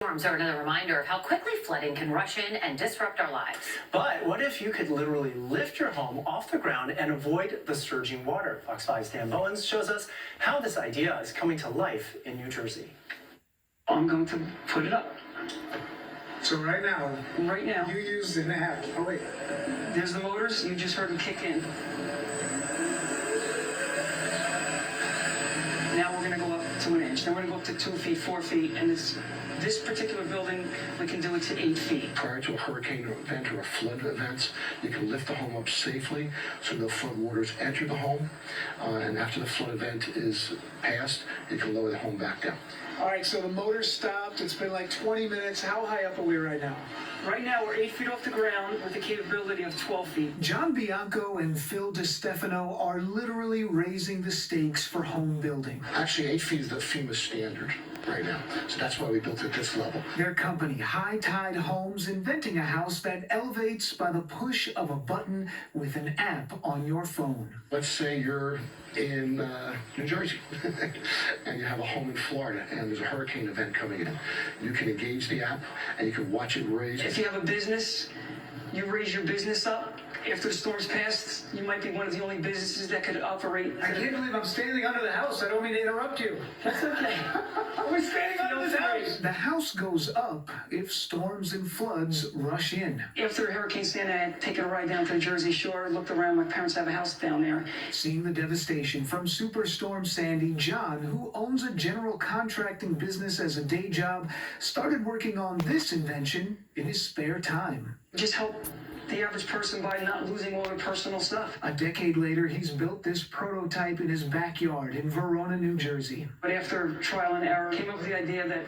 Storms are another reminder of how quickly flooding can rush in and disrupt our lives. But what if you could literally lift your home off the ground and avoid the surging water? Fox 5's Dan Bowens shows us how this idea is coming to life in New Jersey. I'm going to put it up. So right now, you use an app. Oh wait, There's the motors. You just heard them kick in. Now we're going to go up to an inch. Then we're going to go up to 2 feet, 4 feet, and this particular building, we can do it to 8 feet. Prior to a hurricane event or a flood event, you can lift the home up safely so no flood waters enter the home. And after the flood event is passed, you can lower the home back down. all right. So the motor stopped. It's been like 20 minutes. How high up are we right now? Right now, we're 8 feet off the ground with the capability of 12 feet. John Bianco and Phil DiStefano are literally raising the stakes for home building. Actually, 8 feet is the FEMA standard right now. So that's why we built at this level. Their company, High Tide Homes, inventing a house that elevates by the push of a button with an app on your phone. Let's say you're in New Jersey and you have a home in Florida and there's a hurricane event coming in. You can engage the app and you can watch it raise. If you have a business, you raise your business up. After the storm's passed, you might be one of the only businesses that could operate. I can't believe I'm standing under the house. I don't mean to interrupt you. That's okay. We're standing under Feel this free. house. The house goes up if storms and floods rush in. After Hurricane Sandy, I had taken a ride down to the Jersey Shore, looked around. My parents have a house down there. Seeing the devastation from Superstorm Sandy, John, who owns a general contracting business as a day job, started working on this invention in his spare time. Just help the average person by not losing all their personal stuff. A decade later, he's built this prototype in his backyard in Verona, New Jersey. But after trial and error, came up with the idea that,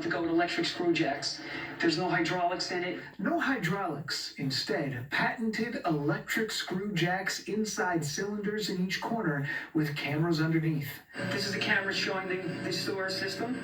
to go with electric screw jacks. There's no hydraulics in it. No hydraulics. Instead, patented electric screw jacks inside cylinders in each corner with cameras underneath. This is the camera showing the sewer system,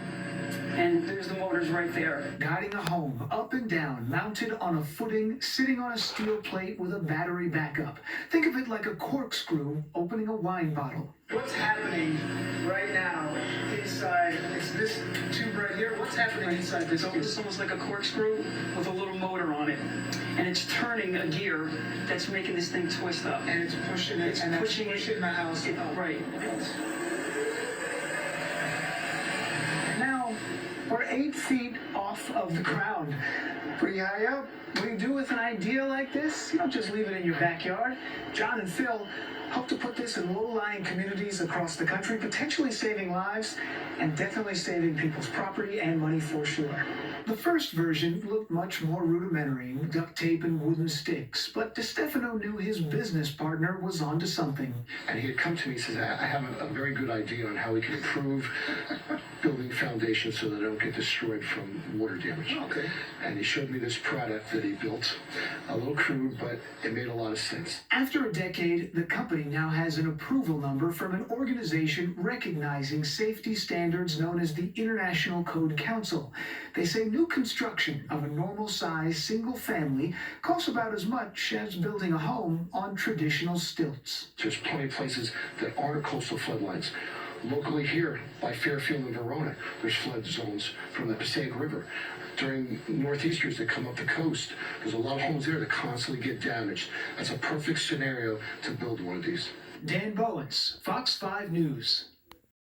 and there's the motors right there. Guiding a home up and down, mounted on a footing, sitting on a steel plate with a battery backup. Think of it like a corkscrew opening a wine bottle. What's happening right now inside? It's this tube right here. What's happening inside this So tube? it's almost like a corkscrew with a little motor on it, and it's turning a gear that's making this thing twist up. And it's pushing it. It's and that's pushing pushing the house. up. Right. Now, we're 8 feet off of the ground. Pretty high up. What do you do with an idea like this? You don't just leave it in your backyard. John and Phil hope to put this in low-lying communities across the country, potentially saving lives and definitely saving people's property and money for sure. The first version looked much more rudimentary, duct tape and wooden sticks, but DiStefano knew his business partner was onto something. And he had come to me and says, I have a very good idea on how we can improve building foundations so that they don't get destroyed from water damage. Okay. And he showed me this product that he built. A little crude, but it made a lot of sense. After a decade, the company now has an approval number from an organization recognizing safety standards known as the International Code Council. They say new construction of a normal-size single family costs about as much as building a home on traditional stilts. There's plenty of places that aren't coastal floodlines. Locally here, by Fairfield and Verona, there's flood zones from the Passaic River. During northeasters that come up the coast, there's a lot of homes there that constantly get damaged. That's a perfect scenario to build one of these. Dan Bowens, Fox 5 News.